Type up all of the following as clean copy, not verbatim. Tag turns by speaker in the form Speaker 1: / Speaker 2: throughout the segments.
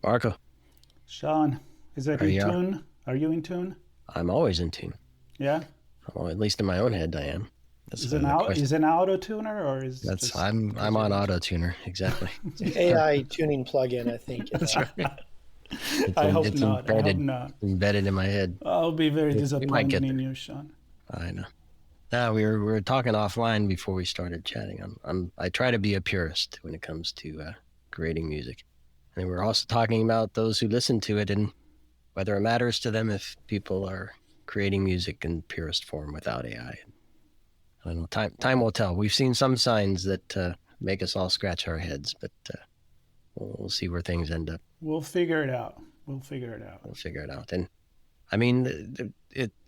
Speaker 1: Marco,
Speaker 2: Sean, is that
Speaker 1: are
Speaker 2: in
Speaker 1: you?
Speaker 2: tune? Are you in tune?
Speaker 1: I'm always in tune.
Speaker 2: Yeah.
Speaker 1: Well, at least in my own head, I am. That's
Speaker 2: Is it
Speaker 1: the
Speaker 2: now?
Speaker 1: question.
Speaker 2: Is it an auto tuner or is
Speaker 1: That's
Speaker 2: just
Speaker 1: I'm
Speaker 2: because you're
Speaker 1: on
Speaker 2: into
Speaker 1: auto tuner. Exactly.
Speaker 3: It's an AI tuning plugin, I think.
Speaker 1: That's right.
Speaker 2: it? I hope
Speaker 1: It's
Speaker 2: not. I hope
Speaker 1: embedded
Speaker 2: not.
Speaker 1: embedded in my head.
Speaker 2: I'll be very
Speaker 1: We might
Speaker 2: disappointed
Speaker 1: get
Speaker 2: in
Speaker 1: there.
Speaker 2: you, Sean.
Speaker 1: I know. Now we were talking offline before we started chatting. I try to be a purist when it comes to creating music, and we're also talking about those who listen to it and whether it matters to them if people are creating music in purest form without AI. I don't know. Time will tell. We've seen some signs that make us all scratch our heads, but we'll see where things end up.
Speaker 2: We'll figure it out. We'll figure it out.
Speaker 1: We'll figure it out. And I mean,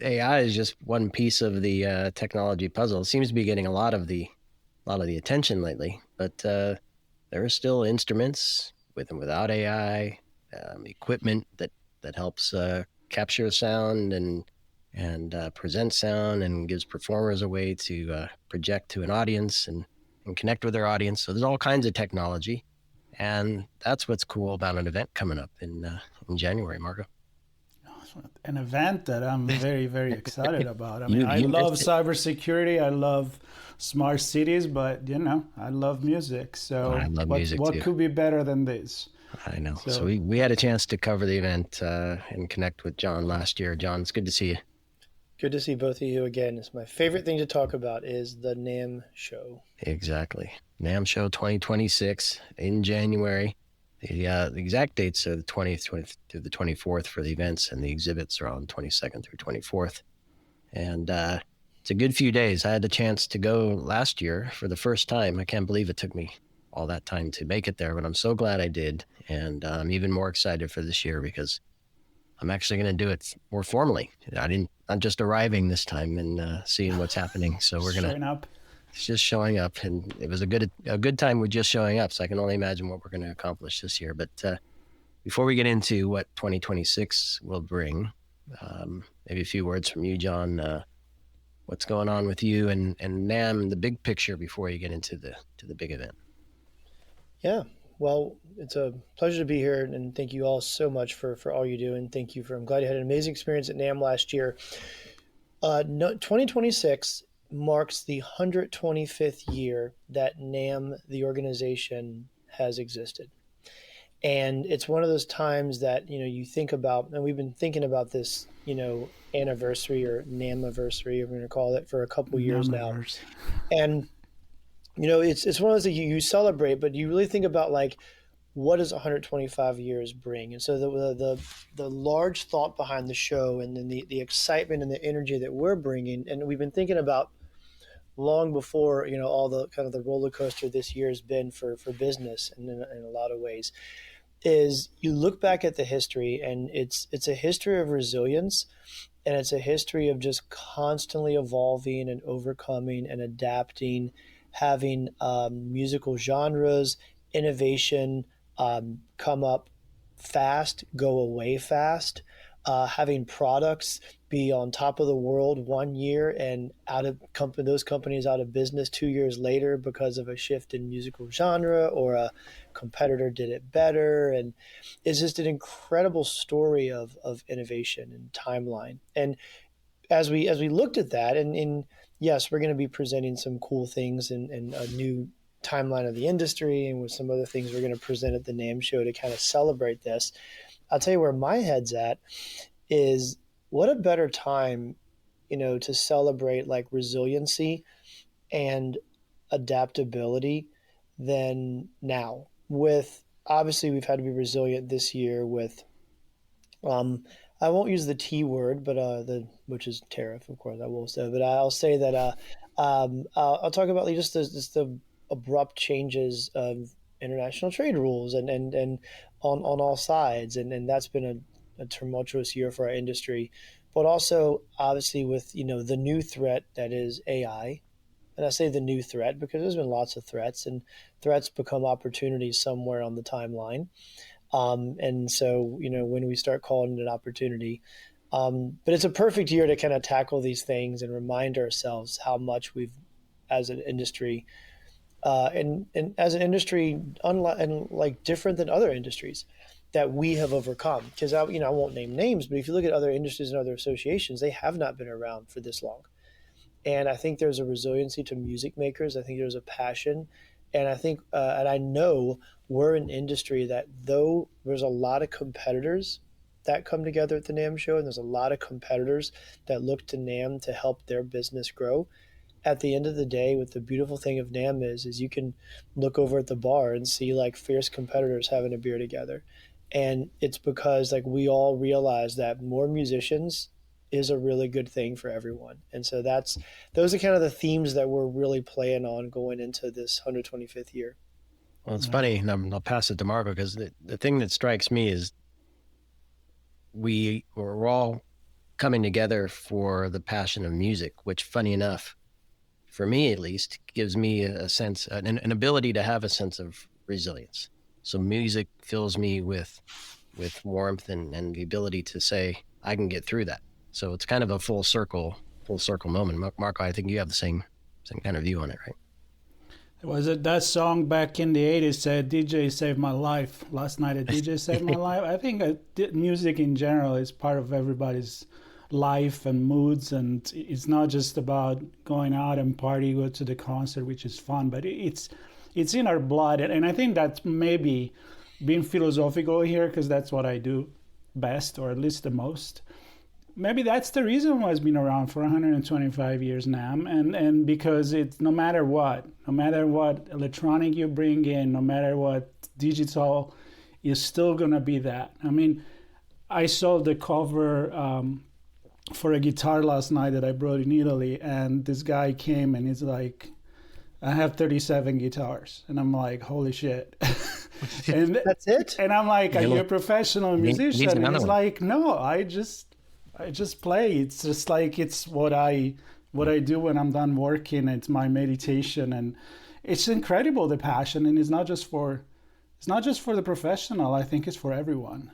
Speaker 1: AI is just one piece of the technology puzzle. It seems to be getting a lot of the attention lately, but there are still instruments with and without AI, equipment that helps capture sound and present sound and gives performers a way to project to an audience and connect with their audience. So there's all kinds of technology, and that's what's cool about an event coming up in January, Marco.
Speaker 2: An event that I'm very, very excited about. I mean,
Speaker 1: You
Speaker 2: I
Speaker 1: you
Speaker 2: love
Speaker 1: missed it.
Speaker 2: cybersecurity. I love smart cities, but I love music.
Speaker 1: I
Speaker 2: So
Speaker 1: love
Speaker 2: what
Speaker 1: music
Speaker 2: what
Speaker 1: too.
Speaker 2: could be better than this?
Speaker 1: I know. So
Speaker 2: So
Speaker 1: we had a chance to cover the event and connect with John last year. John, it's good to see you.
Speaker 3: Good to see both of you again. It's my favorite thing to talk about is the NAMM Show.
Speaker 1: Exactly. NAMM Show 2026 in January. The exact dates are the 20th through the 24th for the events, and the exhibits are on 22nd through 24th. And it's a good few days. I had the chance to go last year for the first time. I can't believe it took me all that time to make it there, but I'm so glad I did. And I'm even more excited for this year because I'm actually going to do it more formally. I'm just arriving this time and seeing what's happening. So we're going to
Speaker 2: showing up.
Speaker 1: it's just showing up, and it was a good time with just showing up. So I can only imagine what we're going to accomplish this year. But before we get into what 2026 will bring, maybe a few words from you, John. What's going on with you and NAMM, the big picture before you get into the big event?
Speaker 3: Yeah, well, it's a pleasure to be here, and thank you all so much for all you do, and thank you for. I'm glad you had an amazing experience at NAMM last year. No, 2026 marks the 125th year that NAMM, the organization, has existed. And it's one of those times that, you think about, and we've been thinking about this, anniversary or NAMMiversary, I'm going to call it, for a couple years now.
Speaker 2: Numbers.
Speaker 3: And, it's one of those that you celebrate, but you really think about, like, what does 125 years bring? And so the large thought behind the show, and then the excitement and the energy that we're bringing, and we've been thinking about long before, all the kind of the roller coaster this year has been for business, and in a lot of ways, is you look back at the history, and it's a history of resilience, and it's a history of just constantly evolving and overcoming and adapting, having musical genres, innovation, come up fast, go away fast, having products be on top of the world one year and those companies out of business 2 years later because of a shift in musical genre or a competitor did it better. And it's just an incredible story of innovation and timeline. And as we looked at that, and yes, we're going to be presenting some cool things and a new timeline of the industry, and with some other things we're going to present at the NAMM show to kind of celebrate this. I'll tell you where my head's at is what a better time, to celebrate like resiliency and adaptability than now. With obviously we've had to be resilient this year with I won't use the T word, but the which is tariff, of course I will say, but I'll say that I'll talk about like just the abrupt changes of international trade rules and on all sides, and that's been a tumultuous year for our industry, but also obviously with the new threat that is AI. And I say the new threat because there's been lots of threats, and threats become opportunities somewhere on the timeline. And so, when we start calling it an opportunity, but it's a perfect year to kind of tackle these things and remind ourselves how much we've, as an industry, and as an industry, unlike and like different than other industries, that we have overcome. Because I won't name names, but if you look at other industries and other associations, they have not been around for this long. And I think there's a resiliency to music makers. I think there's a passion, and I think, and I know we're an industry that, though there's a lot of competitors that come together at the NAMM show, and there's a lot of competitors that look to NAMM to help their business grow. At the end of the day, what the beautiful thing of NAMM is you can look over at the bar and see like fierce competitors having a beer together. And it's because like we all realize that more musicians is a really good thing for everyone. And so those are kind of the themes that we're really playing on going into this 125th year.
Speaker 1: Well, it's funny, and I'll pass it to Marco, because the thing that strikes me is we're all coming together for the passion of music, which, funny enough, for me at least, gives me a sense, an ability to have a sense of resilience. So music fills me with warmth and the ability to say, I can get through that. So it's kind of a full circle moment. Marco, I think you have the same kind of view on it, right?
Speaker 2: Was it that song back in the 80s said, DJ saved my life? Last night a DJ saved my life. I think music in general is part of everybody's life and moods, and it's not just about going out and party, go to the concert, which is fun, but it's in our blood. And I think that's maybe being philosophical here, because that's what I do best, or at least the most. Maybe that's the reason why it's been around for 125 years now, and because it's no matter what electronic you bring in, no matter what digital, is still gonna be that. I mean, I saw the cover for a guitar last night that I brought in Italy, and this guy came and he's like, I have 37 guitars, and I'm like, holy shit. And
Speaker 3: that's it.
Speaker 2: And I'm like, are you a professional musician? And he's like, no, I just play. It's just like, it's what I do when I'm done working. It's my meditation, and it's incredible, the passion. And it's not just for the professional. I think it's for everyone.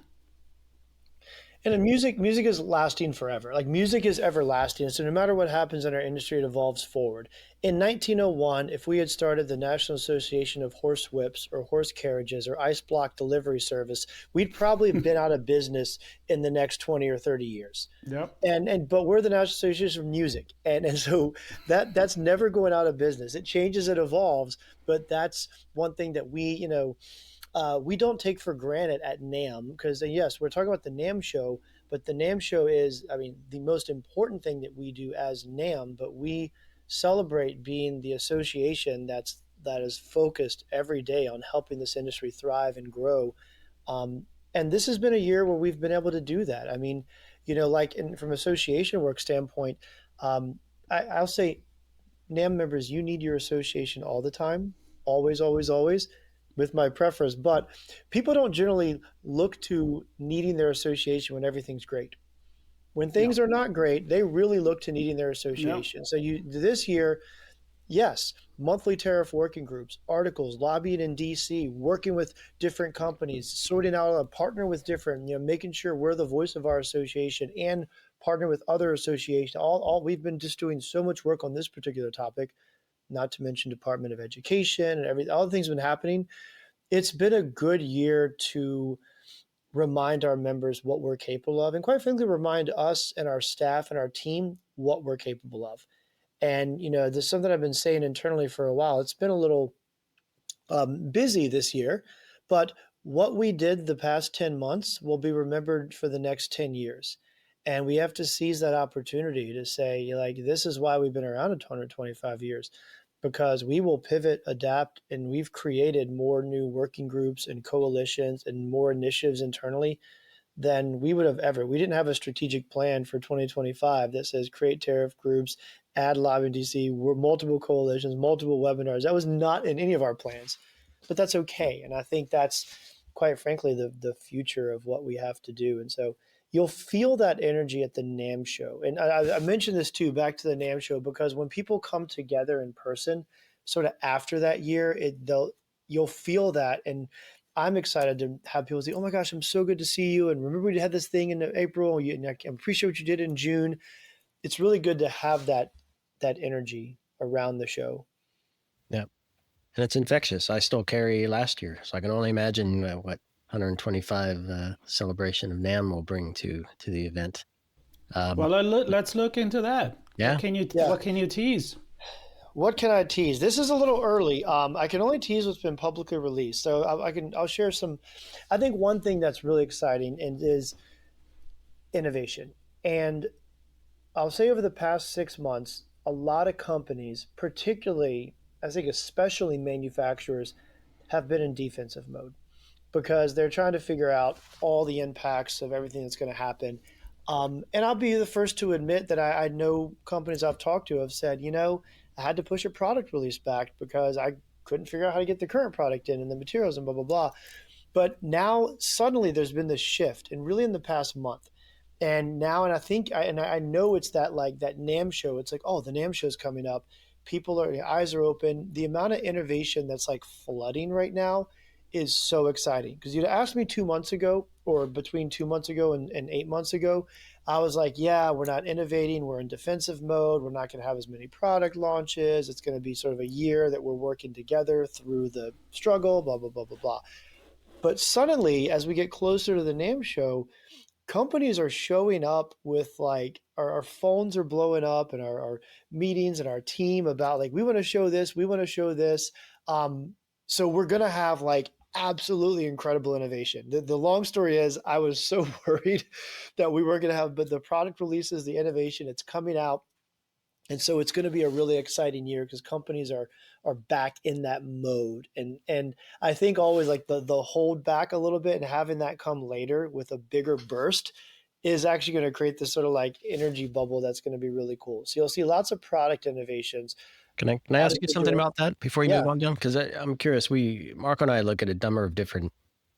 Speaker 3: And music is lasting forever. Like, music is everlasting. So no matter what happens in our industry, it evolves forward. In 1901, if we had started the National Association of Horse Whips or Horse Carriages or Ice Block Delivery Service, we'd probably have been out of business in the next 20 or 30 years.
Speaker 2: Yep.
Speaker 3: But we're the National Association of Music. And so that's never going out of business. It changes, it evolves, but that's one thing that we don't take for granted at NAMM, because yes, we're talking about the NAMM Show, but the NAMM Show is, the most important thing that we do as NAMM, but we celebrate being the association that is focused every day on helping this industry thrive and grow. And this has been a year where we've been able to do that. From association work standpoint, I'll say, NAMM members, you need your association all the time, always, always, always, with my preference. But people don't generally look to needing their association when everything's great. When things are not great, they really look to needing their association. So this year, yes, monthly tariff working groups, articles, lobbying in DC, working with different companies, sorting out a partner with different, making sure we're the voice of our association and partner with other associations. All we've been just doing so much work on this particular topic, not to mention Department of Education and all the things have been happening. It's been a good year to remind our members what we're capable of, and quite frankly, remind us and our staff and our team what we're capable of. And, there's something I've been saying internally for a while. It's been a little busy this year, but what we did the past 10 months will be remembered for the next 10 years. And we have to seize that opportunity to say, this is why we've been around 125 years, because we will pivot, adapt, and we've created more new working groups and coalitions and more initiatives internally than we would have ever. We didn't have a strategic plan for 2025 that says create tariff groups, add lobbying DC, multiple coalitions, multiple webinars. That was not in any of our plans, but that's okay. And I think that's, quite frankly, the future of what we have to do. And so you'll feel that energy at the NAMM Show. And I mentioned this too, back to the NAMM Show, because when people come together in person, sort of after that year, you'll feel that. And I'm excited to have people say, oh my gosh, I'm so good to see you. And remember we had this thing in April, and I appreciate what you did in June. It's really good to have that energy around the show.
Speaker 1: Yeah. And it's infectious. I still carry last year, so I can only imagine what 125 celebration of NAMM will bring to the event.
Speaker 2: Well, let's look into that.
Speaker 1: Yeah.
Speaker 2: What can you tease?
Speaker 3: What can I tease? This is a little early. I can only tease what's been publicly released. So I'll share some. I think one thing that's really exciting and is innovation. And I'll say over the past 6 months, a lot of companies, particularly, I think especially manufacturers, have been in defensive mode because they're trying to figure out all the impacts of everything that's going to happen. And I'll be the first to admit that I know companies I've talked to have said, I had to push a product release back because I couldn't figure out how to get the current product in and the materials and blah, blah, blah. But now suddenly there's been this shift, and really in the past month. And now, and I think, I know it's that like that NAMM show. It's like, oh, the NAMM show is coming up. Their eyes are open. The amount of innovation that's like flooding right now is so exciting. Because you'd asked me 2 months ago, or between 2 months ago and 8 months ago, I was like, yeah, we're not innovating. We're in defensive mode. We're not going to have as many product launches. It's going to be sort of a year that we're working together through the struggle, blah, blah, blah, blah, blah. But suddenly, as we get closer to the NAMM show, companies are showing up with like our phones are blowing up and our meetings and our team about like, we want to show this, we want to show this. So we're going to have like absolutely incredible innovation. The long story is I was so worried that we weren't going to have, but the product releases, the innovation, it's coming out. And so it's going to be a really exciting year because companies are back in that mode. And I think always like the hold back a little bit and having that come later with a bigger burst is actually going to create this sort of like energy bubble that's going to be really cool. So you'll see lots of product innovations.
Speaker 1: Can I ask you something about that before you move on, John? Because I'm curious. Marco and I look at a number of different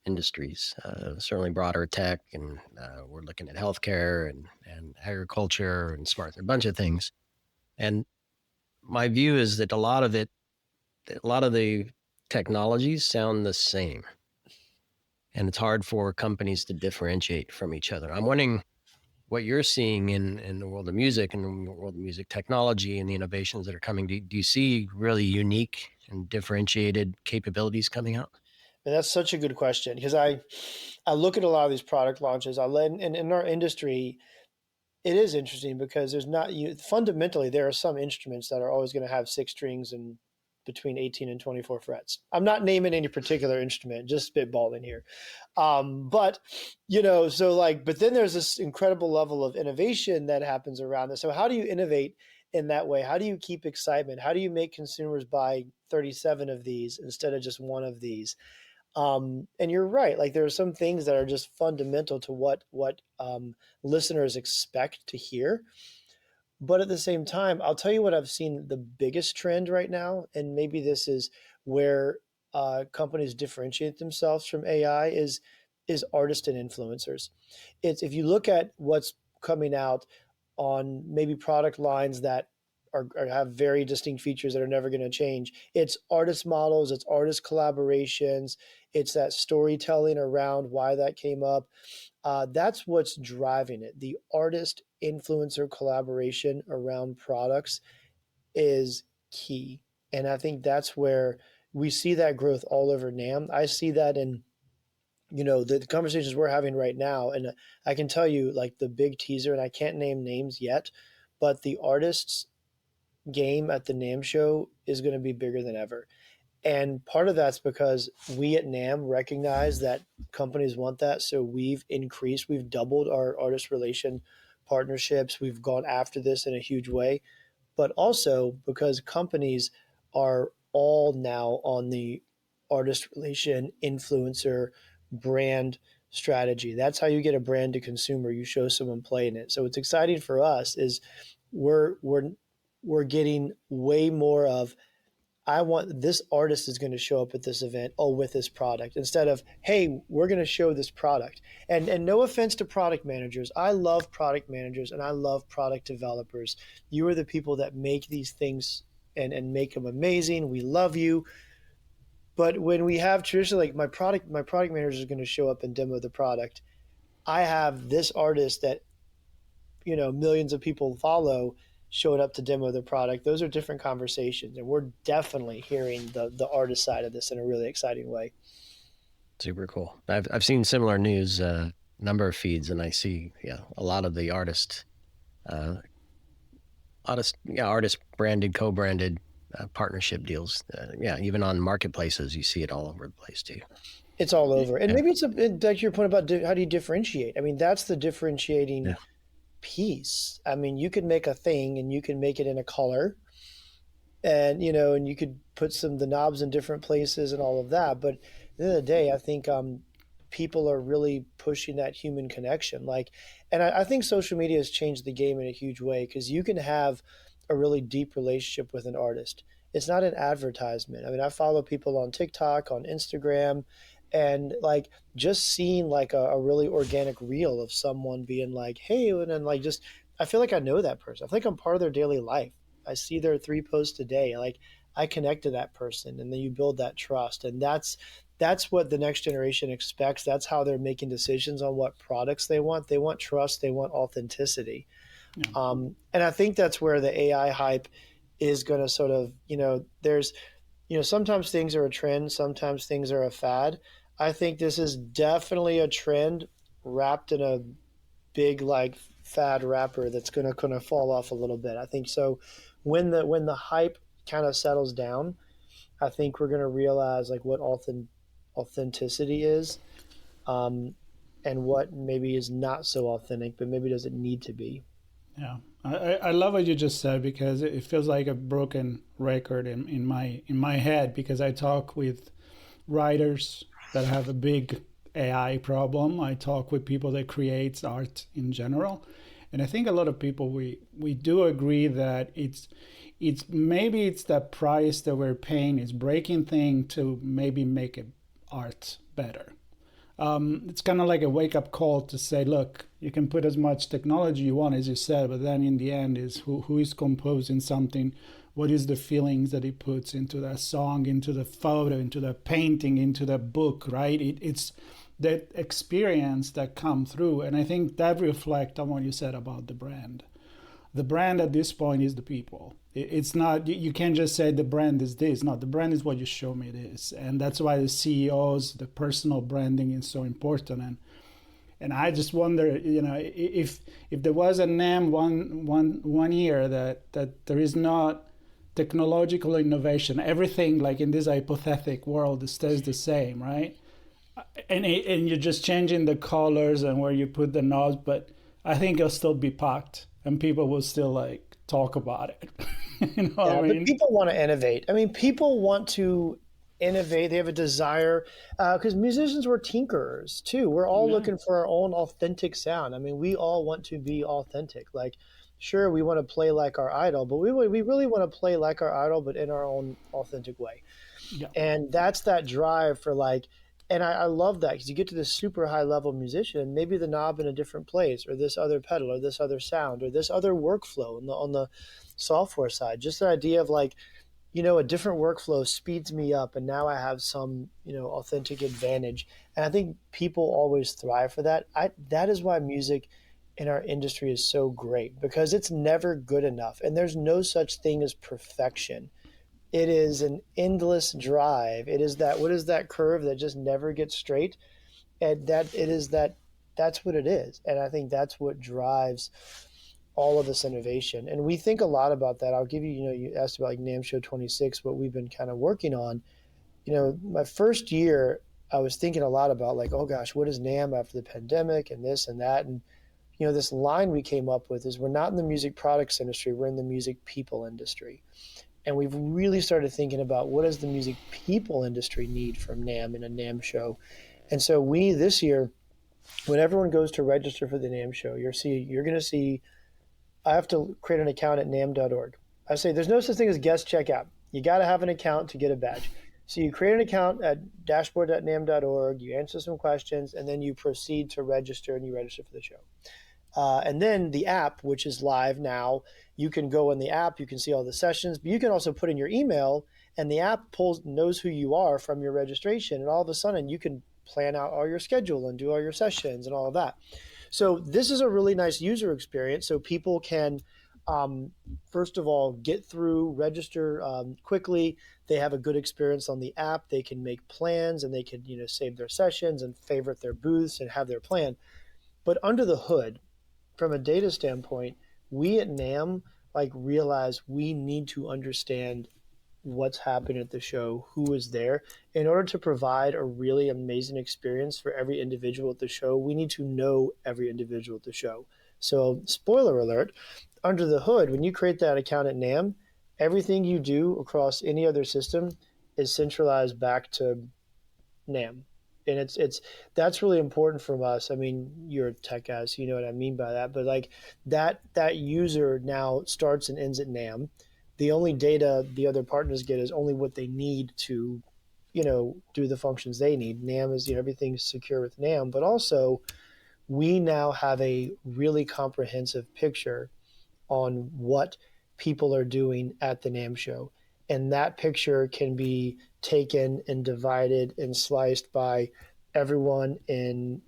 Speaker 1: industries, certainly broader tech, and we're looking at healthcare and agriculture and smart, a bunch of things. And my view is that a lot of the technologies sound the same, and it's hard for companies to differentiate from each other. I'm wondering what you're seeing in the world of music and the world of music technology and the innovations that are coming. Do you see really unique and differentiated capabilities coming out?
Speaker 3: And that's such a good question because I look at a lot of these product launches. And in our industry, it is interesting because fundamentally there are some instruments that are always going to have 6 strings and between 18 and 24 frets. I'm not naming any particular instrument, just spitballing here. But then there's this incredible level of innovation that happens around this. So how do you innovate in that way? How do you keep excitement? How do you make consumers buy 37 of these instead of just one of these? And you're right. Like there are some things that are just fundamental to what listeners expect to hear. But at the same time, I'll tell you what I've seen the biggest trend right now, and maybe this is where companies differentiate themselves from AI is artists and influencers. It's if you look at what's coming out on maybe product lines that have very distinct features that are never going to change. It's artist models, it's artist collaborations, it's that storytelling around why that came up. That's what's driving it. The artist influencer collaboration around products is key. And I think that's where we see that growth all over NAMM. I see that in the conversations we're having right now. And I can tell you like the big teaser, and I can't name names yet, but the artists game at the NAMM show is going to be bigger than ever. And part of that's because we at NAMM recognize that companies want that. So we've doubled our artist relation partnerships. We've gone after this in a huge way, but also because companies are all now on the artist relation influencer brand strategy. That's how you get a brand to consumer. You show someone playing it. So what's exciting for us is we're getting way more of, I want this artist is going to show up at this event, with this product, instead of, hey, we're going to show this product. And no offense to product managers. I love product managers and I love product developers. You are the people that make these things and make them amazing. We love you. But when we have traditionally, like my product manager is going to show up and demo the product. I have this artist that, millions of people follow showing up to demo the product. Those are different conversations, and we're definitely hearing the artist side of this in a really exciting way.
Speaker 1: Super cool. I've seen similar news number of feeds, and I see a lot of the artist branded, co-branded partnership deals. Even on marketplaces, you see it all over the place too.
Speaker 3: It's all over. And maybe it's like your point about how do you differentiate? I mean, that's the differentiating piece. I mean, you could make a thing and you can make it in a color, and and you could put the knobs in different places and all of that. But at the end of the day, I think people are really pushing that human connection. And I think social media has changed the game in a huge way, because you can have a really deep relationship with an artist. It's not an advertisement. I mean, I follow people on TikTok, on Instagram, and just seeing a really organic reel of someone being like, hey, and then I feel like I know that person. I feel like I'm part of their daily life. I see their 3 posts a day. I connect to that person, and then you build that trust. And that's what the next generation expects. That's how they're making decisions on what products they want. They want trust. They want authenticity. Yeah. And I think that's where the AI hype is going to sort of, there's, sometimes things are a trend, sometimes things are a fad. I think this is definitely a trend wrapped in a big fad wrapper that's going to kind of fall off a little bit. I think so. When the hype kind of settles down, I think we're going to realize what authenticity is, and what maybe is not so authentic, but maybe doesn't need to be.
Speaker 2: Yeah, I love what you just said, because it feels like a broken record in my head, because I talk with writers that have a big AI problem. I talk with people that create art in general, and I think a lot of people we do agree that it's maybe it's that price that we're paying is breaking thing to maybe make it art better. It's kind of like a wake-up call to say, look, you can put as much technology you want, as you said, but then in the end is who is composing something, what is the feelings that he puts into that song, into the photo, into the painting, into the book, right? It's that experience that come through, and I think that reflects on what you said about the brand. The brand at this point is the people. It's not, you can't just say the brand is this. No, the brand is what you show me it is. And that's why the CEOs, the personal branding is so important. And I just wonder, if there was a NAMM one year that there is not technological innovation, everything like in this hypothetical world stays the same, right? And you're just changing the colors and where you put the knobs, but I think it'll still be packed and people will still talk about it. What I mean?
Speaker 3: But people want to innovate. I mean, people want to innovate. They have a desire, because musicians were tinkerers too. We're all looking for our own authentic sound. I mean, we all want to be authentic. Sure, we want to play like our idol, but we really want to play like our idol, but in our own authentic way. Yeah. And that's that drive for and I love that, because you get to this super high level musician, maybe the knob in a different place, or this other pedal, or this other sound, or this other workflow on the software side. Just the idea of a different workflow speeds me up, and now I have some authentic advantage. And I think people always thrive for that. That is why music in our industry is so great, because it's never good enough, and there's no such thing as perfection. It is an endless drive. It is what is that curve that just never gets straight? And that's what it is. And I think that's what drives all of this innovation. And we think a lot about that. I'll give you, you asked about NAMM Show 26, what we've been kind of working on. My first year, I was thinking a lot about oh gosh, what is NAMM after the pandemic and this and that. And, this line we came up with is, we're not in the music products industry, we're in the music people industry. And we've really started thinking about, what does the music people industry need from NAMM in a NAMM show? And so this year, when everyone goes to register for the NAMM show, you're going to see, I have to create an account at namm.org. I say there's no such thing as guest checkout. You got to have an account to get a badge. So you create an account at dashboard.namm.org, you answer some questions, and then you proceed to register, and you register for the show. And then the app, which is live now, you can go in the app, you can see all the sessions, but you can also put in your email, and the app knows who you are from your registration, and all of a sudden you can plan out all your schedule and do all your sessions and all of that. So this is a really nice user experience, so people can, first of all, get through, register quickly. they have a good experience on the app. They can make plans and they can, save their sessions and favorite their booths and have their plan. But under the hood, from a data standpoint, we at NAMM realize we need to understand what's happening at the show, who is there. In order to provide a really amazing experience for every individual at the show, we need to know every individual at the show. So, spoiler alert, under the hood, when you create that account at NAMM, everything you do across any other system is centralized back to NAMM. And that's really important from us. I mean, you're a tech guy, so you know what I mean by that. But that user now starts and ends at NAMM. The only data the other partners get is only what they need to, do the functions they need. NAMM is, everything's secure with NAMM, but also we now have a really comprehensive picture on what people are doing at the NAMM show. And that picture can be taken and divided and sliced by everyone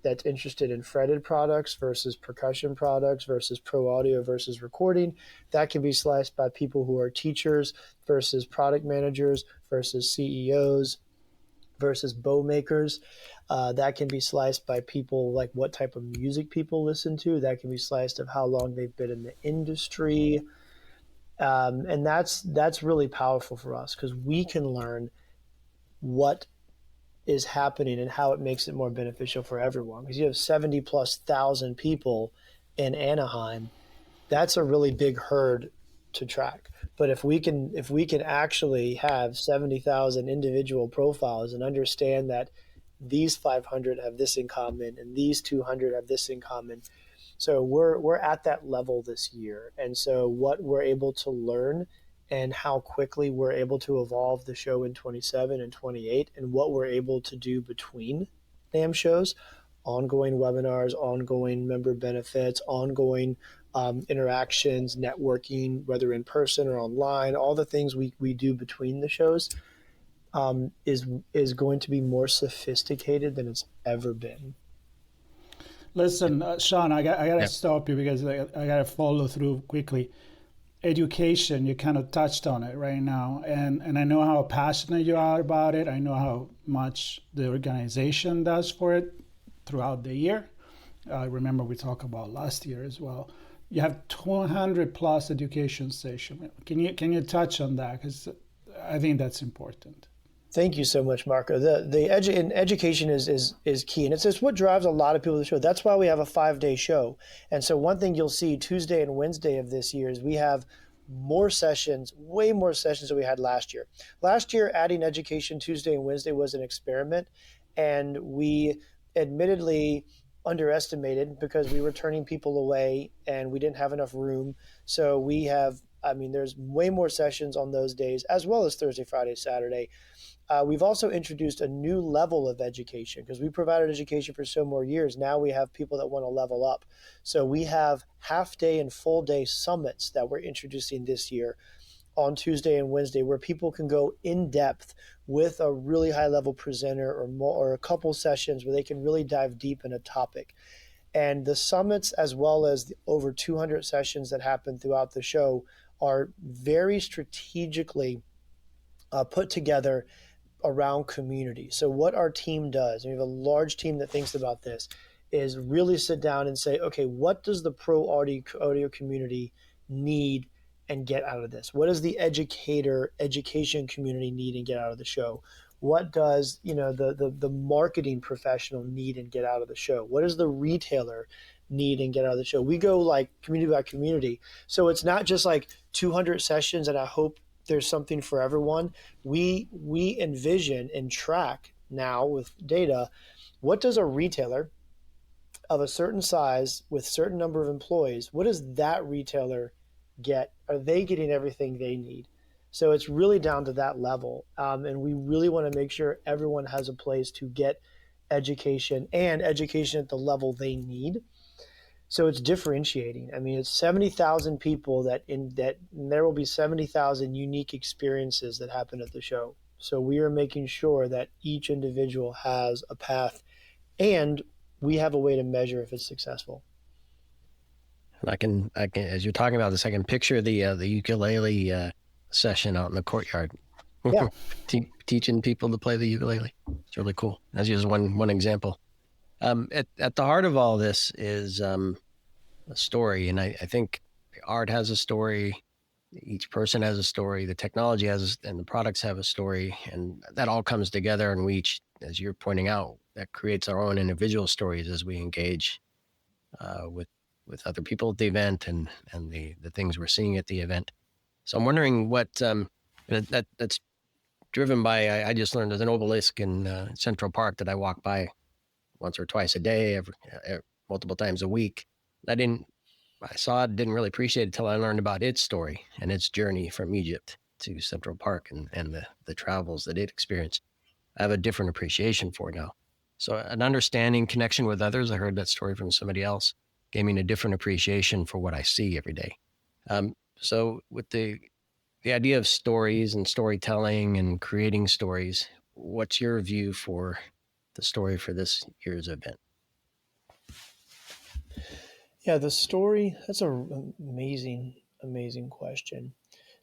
Speaker 3: that's interested in fretted products versus percussion products versus pro audio versus recording. That can be sliced by people who are teachers versus product managers versus CEOs versus bow makers. That can be sliced by people like what type of music people listen to. That can be sliced of how long they've been in the industry. And that's really powerful for us because we can learn what is happening and how it makes it more beneficial for everyone. Because you have 70,000+ people in Anaheim, that's a really big herd to track. But if we can actually have 70,000 individual profiles and understand that these 500 have this in common and these 200 have this in common. So we're at that level this year. And so what we're able to learn and how quickly we're able to evolve the show in 27 and 28 and what we're able to do between NAMM shows, ongoing webinars, ongoing member benefits, ongoing interactions, networking, whether in person or online, all the things we do between the shows is going to be more sophisticated than it's ever been.
Speaker 2: Listen, Sean, I got to stop you because I got to follow through quickly. Education, you kind of touched on it right now, and I know how passionate you are about it. I know how much the organization does for it throughout the year. I remember we talked about last year as well. You have 200+ education sessions. Can you touch on that? Because I think that's important.
Speaker 3: Thank you so much, Marco. Education is key, and it's what drives a lot of people to the show. That's why we have a 5-day show. And so one thing you'll see Tuesday and Wednesday of this year is we have more sessions, way more sessions than we had last year. Last year, adding education Tuesday and Wednesday was an experiment, and we admittedly underestimated because we were turning people away and we didn't have enough room. So there's way more sessions on those days, as well as Thursday, Friday, Saturday. We've also introduced a new level of education because we provided education for so more years. Now we have people that want to level up. So we have half-day and full-day summits that we're introducing this year on Tuesday and Wednesday where people can go in depth with a really high-level presenter or a couple sessions where they can really dive deep in a topic. And the summits, as well as the over 200 sessions that happen throughout the show, are very strategically put together around community. So what our team does, and we have a large team that thinks about this, is really sit down and say, okay, what does the pro audio community need and get out of this? What does the education community need and get out of the show? What does the marketing professional need and get out of the show? What does the retailer need and get out of the show? We go like community by community. So it's not just like 200 sessions and I hope there's something for everyone. We envision and track now with data, what does a retailer of a certain size with certain number of employees, what does that retailer get? Are they getting everything they need? So it's really down to that level. And we really want to make sure everyone has a place to get education and education at the level they need. So it's differentiating. I mean, it's 70,000 people and there will be 70,000 unique experiences that happen at the show. So we are making sure that each individual has a path and we have a way to measure if it's successful.
Speaker 1: And I can, as you're talking about this, I can picture the ukulele session out in the courtyard.
Speaker 3: Yeah.
Speaker 1: Teaching people to play the ukulele. It's really cool. That's just one example. At the heart of all this is a story, and I think art has a story. Each person has a story. The technology has, and the products have a story, and that all comes together. And we each, as you're pointing out, that creates our own individual stories as we engage with other people at the event and the things we're seeing at the event. So I'm wondering what that's driven by. I just learned there's an obelisk in Central Park that I walk by once or twice a day, multiple times a week. I saw it, didn't really appreciate it until I learned about its story and its journey from Egypt to Central Park and the travels that it experienced. I have a different appreciation for it now. So an understanding, connection with others. I heard that story from somebody else, gave me a different appreciation for what I see every day. So with the idea of stories and storytelling and creating stories, what's your view for the story for this year's event?
Speaker 3: Yeah, the story, that's an amazing question.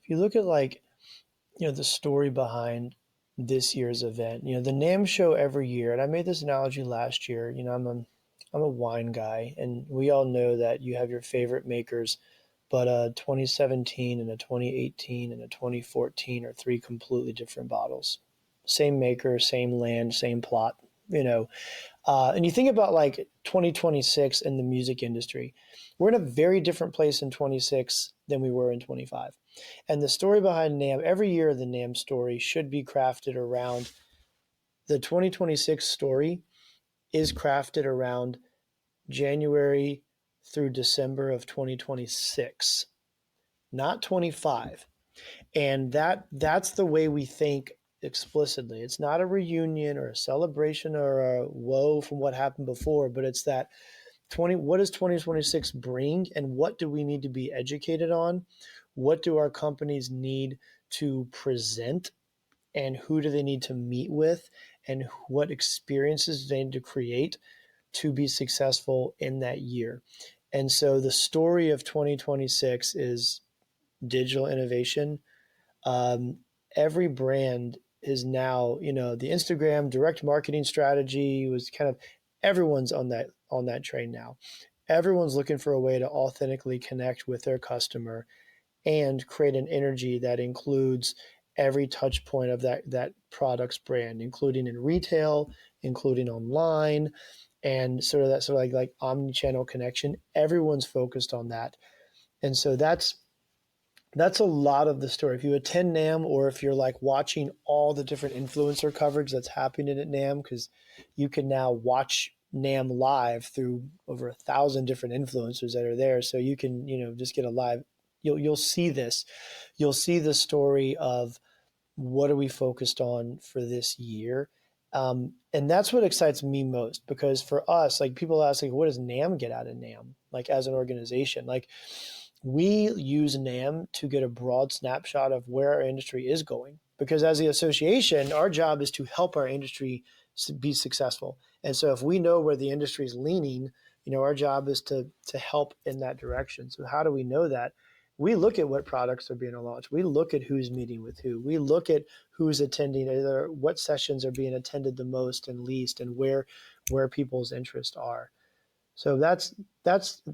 Speaker 3: If you look at the story behind this year's event, the NAMM show every year, and I made this analogy last year, I'm a wine guy, and we all know that you have your favorite makers, but a 2017 and a 2018 and a 2014 are three completely different bottles. Same maker, same land, same plot, and you think about 2026 in the music industry, we're in a very different place in 26 than we were in 25. And the story behind NAMM, every year the NAMM story should be crafted around the 2026 story is crafted around January through December of 2026, not 25. And that's the way we think explicitly. It's not a reunion or a celebration or a woe from what happened before, but it's that what does 2026 bring and what do we need to be educated on? What do our companies need to present and who do they need to meet with and what experiences do they need to create to be successful in that year? And so the story of 2026 is digital innovation. Every brand is now, the Instagram direct marketing strategy was kind of everyone's on that train now. Everyone's looking for a way to authentically connect with their customer and create an energy that includes every touch point of that product's brand, including in retail, including online, and sort of like omni-channel connection. Everyone's focused on that. And so that's a lot of the story. If you attend NAMM or if you're watching all the different influencer coverage that's happening at NAMM, because you can now watch NAMM live through over 1,000 different influencers that are there. So you can, just get a live, you'll see this. You'll see the story of what are we focused on for this year. And that's what excites me most, because for us, people ask, what does NAMM get out of NAMM? As an organization, we use NAMM to get a broad snapshot of where our industry is going. Because as the association, our job is to help our industry be successful. And so if we know where the industry is leaning, our job is to help in that direction. So how do we know that? We look at what products are being launched. We look at who's meeting with who. We look at who's attending, what sessions are being attended the most and least, and where people's interests are. So that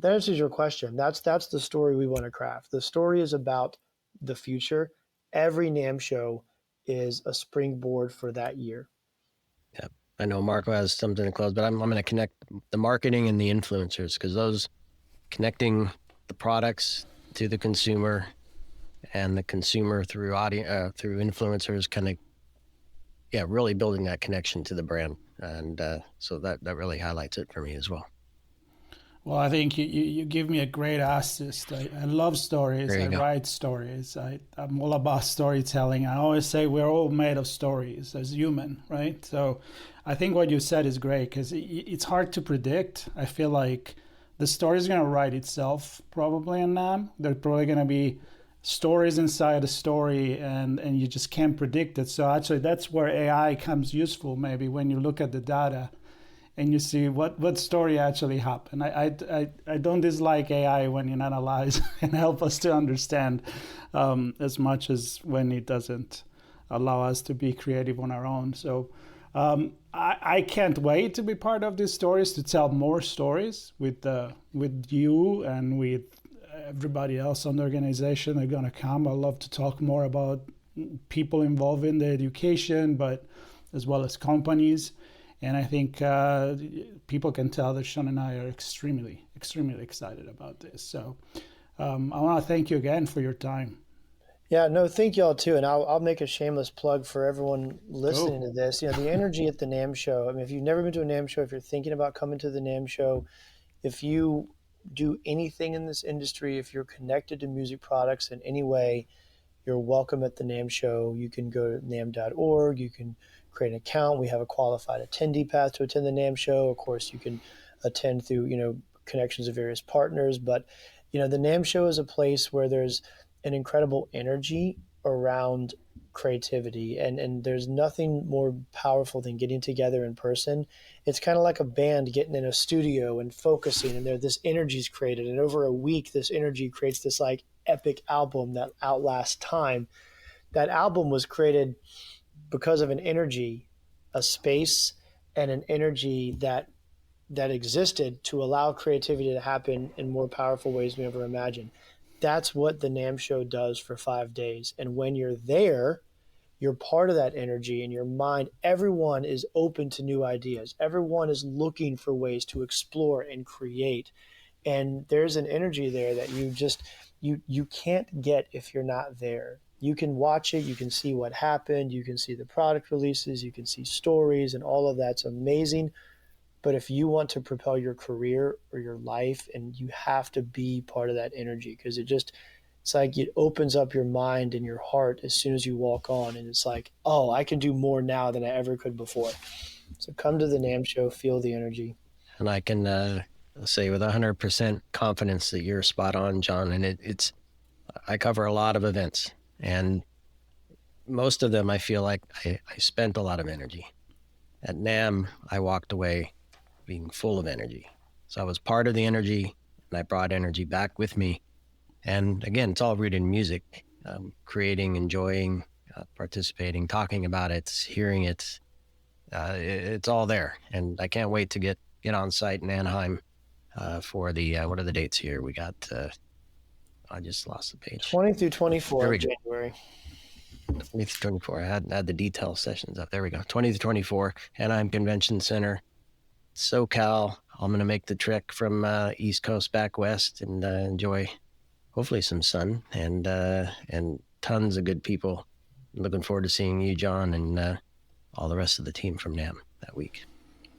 Speaker 3: answers your question. That's the story we want to craft. The story is about the future. Every NAMM show is a springboard for that year.
Speaker 1: Yeah, I know Marco has something to close, but I'm going to connect the marketing and the influencers, because those connecting the products to the consumer and the consumer through through influencers, kind of, really building that connection to the brand. And so that really highlights it for me as well.
Speaker 2: Well, I think you give me a great assist. I love stories. I write stories. I'm all about storytelling. I always say we're all made of stories as human, right? So I think what you said is great, because it's hard to predict. I feel like the story is going to write itself probably in NAMM. There's probably going to be stories inside a story, and you just can't predict it. So actually that's where AI comes useful, maybe, when you look at the data and you see what story actually happened. I don't dislike AI when it analyze and help us to understand as much as when it doesn't. allow us to be creative on our own. So I can't wait to be part of these stories, to tell more stories with you and with everybody else on the organization. They're going to come. I love to talk more about people involved in the education, but as well as companies. And I think people can tell that Sean and I are extremely excited about this. So I want to thank you again for your time.
Speaker 3: Yeah, no, thank y'all too. And I'll make a shameless plug for everyone listening to this. You know, the energy at the NAMM Show. I mean, if you've never been to a NAMM Show, if you're thinking about coming to the NAMM Show, if you do anything in this industry, if you're connected to music products in any way, you're welcome at the NAMM Show. You can go to NAMM.org. You can create an account. We have a qualified attendee path to attend the NAMM Show. Of course, you can attend through, connections of various partners. But, the NAMM Show is a place where there's an incredible energy around creativity. And there's nothing more powerful than getting together in person. It's kind of like a band getting in a studio and focusing, and this energy is created. And over a week, this energy creates this like epic album that outlasts time. That album was created because of an energy, a space, and an energy that existed to allow creativity to happen in more powerful ways we ever imagined. That's what the NAMM Show does for 5 days. And when you're there, you're part of that energy in your mind. Everyone is open to new ideas. Everyone is looking for ways to explore and create. And there's an energy there that you can't get if you're not there. You can watch it, you can see what happened, you can see the product releases, you can see stories, and all of that's amazing. But if you want to propel your career or your life, and you have to be part of that energy, because it's like it opens up your mind and your heart as soon as you walk on, and it's like, oh, I can do more now than I ever could before. So come to the NAMM Show, feel the energy.
Speaker 1: And I can say with 100% confidence that you're spot on, John. And I cover a lot of events, and most of them I feel like I spent a lot of energy. At NAMM, I walked away being full of energy. So I was part of the energy, and I brought energy back with me. And again, it's all rooted in music, creating, enjoying, participating, talking about it, hearing it. It's all there. And I can't wait to get on site in Anaheim for the, what are the dates here? We got, I just lost the page.
Speaker 3: 20 through 24 in January.
Speaker 1: 20 through 24. I had the detail sessions up. There we go. 20 to 24, Anaheim Convention Center, SoCal. I'm going to make the trek from East Coast back west and enjoy hopefully some sun and tons of good people. I'm looking forward to seeing you, John, and all the rest of the team from NAMM that week.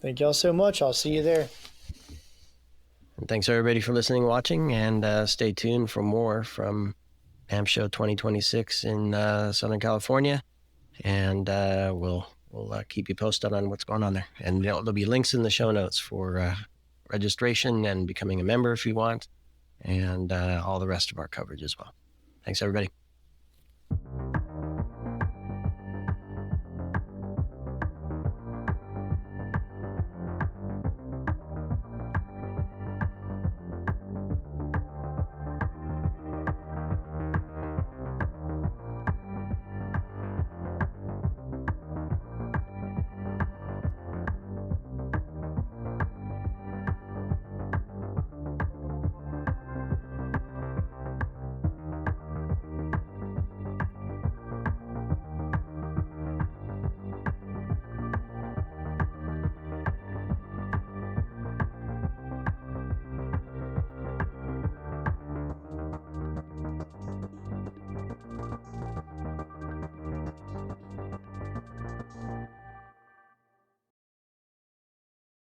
Speaker 3: Thank y'all so much. I'll see you there.
Speaker 1: And thanks everybody for listening, watching, and stay tuned for more from NAMM Show 2026 in Southern California, and we'll keep you posted on what's going on there. And there'll be links in the show notes for registration and becoming a member if you want, and all the rest of our coverage as well. Thanks, everybody.